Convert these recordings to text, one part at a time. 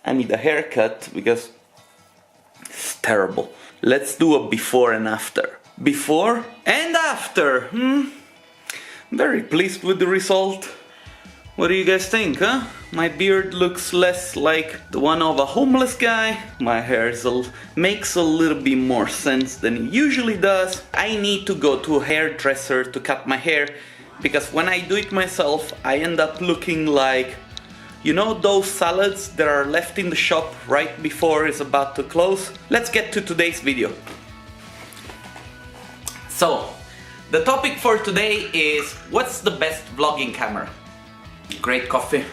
I need a haircut because it's terrible. Let's do a before and after. Before and after. Very pleased with the result. What do you guys think, huh? My beard looks less like the one of a homeless guy. My hair makes a little bit more sense than it usually does. I need to go to a hairdresser to cut my hair because when I do it myself, I end up looking like, you know, those salads that are left in the shop right before it's about to close? Let's get to today's video. So, the topic for today is what's the best vlogging camera? Great coffee.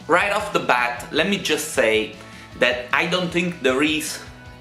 Right off the bat, let me just say that I don't think there is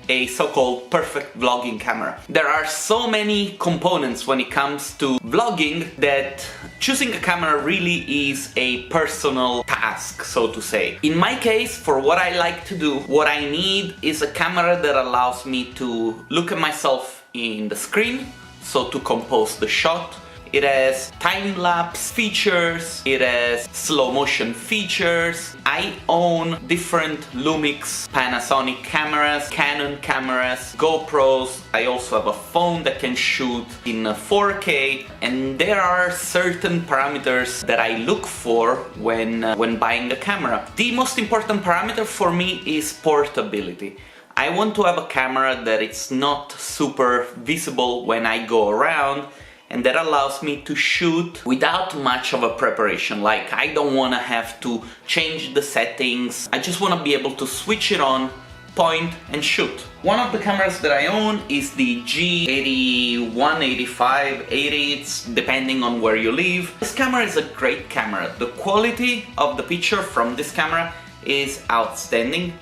a so-called perfect vlogging camera. There are so many components when it comes to vlogging that choosing a camera really is a personal task, so to say. In my case, for what I like to do, what I need is a camera that allows me to look at myself in the screen, so to compose the shot. It has time-lapse features, it has slow motion features. I own different Lumix, Panasonic cameras, Canon cameras, GoPros. I also have a phone that can shoot in 4K, and there are certain parameters that I look for when buying a camera. The most important parameter for me is portability. I want to have a camera that it's not super visible when I go around, and that allows me to shoot without much of a preparation. Like, I don't want to have to change the settings. I just want to be able to switch it on, point and shoot. One of the cameras that I own is the G81, 85, 80, it's depending on where you live. This camera is a great camera. The quality of the picture from this camera is outstanding.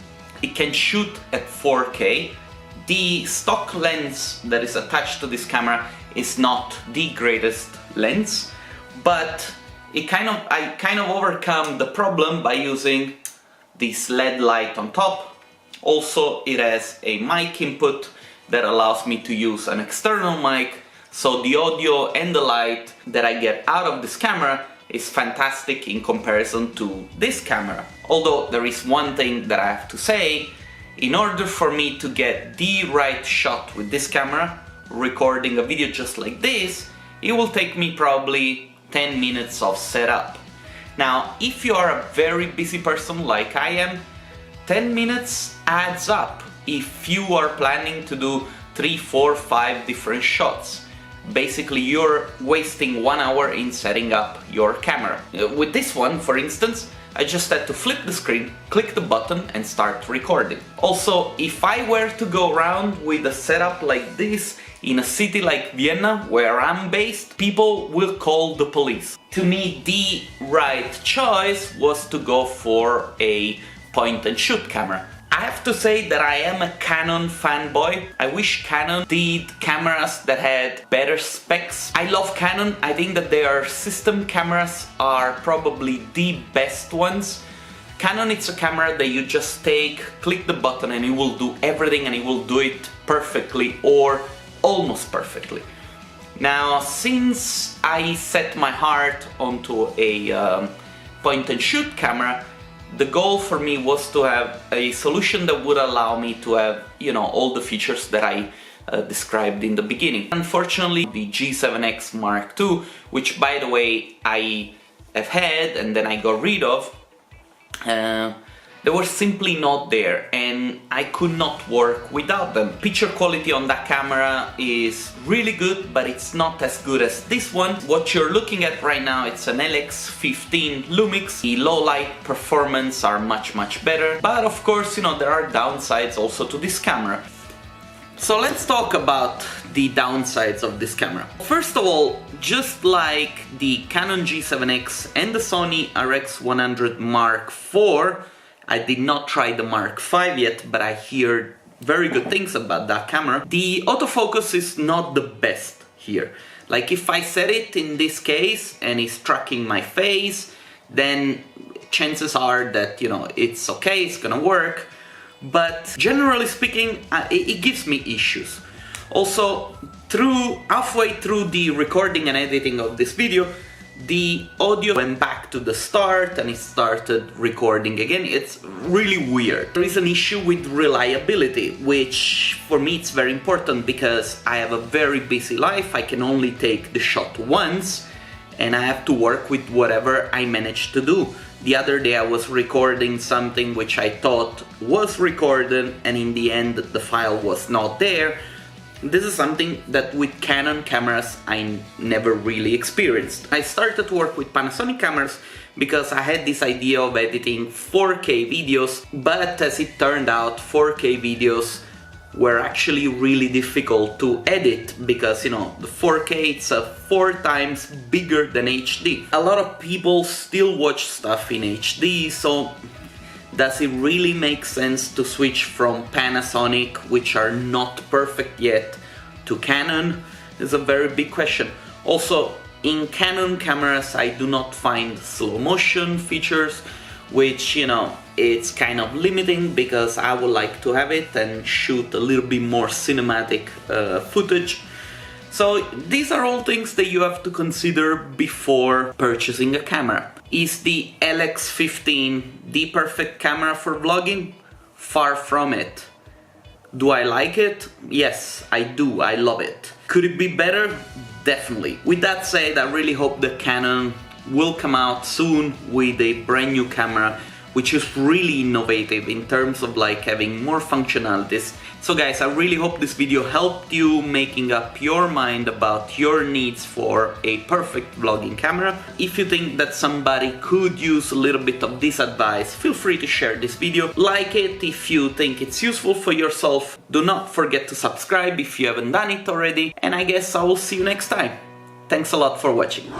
It can shoot at 4K. The stock lens that is attached to this camera is not the greatest lens, but I kind of overcome the problem by using this LED light on top. Also, it has a mic input that allows me to use an external mic, so the audio and the light that I get out of this camera is fantastic in comparison to this camera. Although there is one thing that I have to say: in order for me to get the right shot with this camera, recording a video just like this, it will take me probably 10 minutes of setup. Now, if you are a very busy person like I am, 10 minutes adds up if you are planning to do 3, 4, 5 different shots. Basically, you're wasting 1 hour in setting up your camera. With this one, for instance, I just had to flip the screen, click the button and start recording. Also, if I were to go around with a setup like this in a city like Vienna, where I'm based, people will call the police. To me, the right choice was to go for a point and shoot camera. I have to say that I am a Canon fanboy. I wish Canon did cameras that had better specs. I love Canon. I think that their system cameras are probably the best ones. Canon, it's a camera that you just take, click the button and it will do everything, and it will do it perfectly or almost perfectly. Now, since I set my heart onto a point and shoot camera, the goal for me was to have a solution that would allow me to have, you know, all the features that I described in the beginning. Unfortunately, the G7X Mark II, which by the way I have had and then I got rid of, they were simply not there and I could not work without them. Picture quality on that camera is really good, but it's not as good as this one. What you're looking at right now, it's an LX15 Lumix. The low light performance are much better, but of course, you know, there are downsides also to this camera. So let's talk about the downsides of this camera. First of all, just like the Canon G7X and the Sony RX100 Mark IV, I did not try the Mark V yet, but I hear very good things about that camera. The autofocus is not the best here. Like, if I set it in this case and it's tracking my face, then chances are that, you know, it's okay, it's gonna work. But generally speaking, it gives me issues. Also, halfway through the recording and editing of this video, the audio went back to the start and it started recording again. It's really weird. There is an issue with reliability, which for me it's very important because I have a very busy life. I can only take the shot once and I have to work with whatever I manage to do. The other day I was recording something which I thought was recorded and in the end the file was not there. This is something that with Canon cameras I never really experienced. I started to work with Panasonic cameras because I had this idea of editing 4K videos, but as it turned out 4K videos were actually really difficult to edit because, you know, the 4K it's 4 times bigger than HD. A lot of people still watch stuff in HD, so does it really make sense to switch from Panasonic, which are not perfect yet, to Canon? Is a very big question. Also, in Canon cameras I do not find slow motion features, which, you know, it's kind of limiting because I would like to have it and shoot a little bit more cinematic footage. So these are all things that you have to consider before purchasing a camera. Is the LX15 the perfect camera for vlogging? Far from it. Do I like it? Yes, I do. I love it. Could it be better? Definitely. With that said, I really hope that Canon will come out soon with a brand new camera which is really innovative in terms of like having more functionalities. So guys, I really hope this video helped you making up your mind about your needs for a perfect vlogging camera. If you think that somebody could use a little bit of this advice, feel free to share this video. Like it if you think it's useful for yourself. Do not forget to subscribe if you haven't done it already. And I guess I will see you next time. Thanks a lot for watching.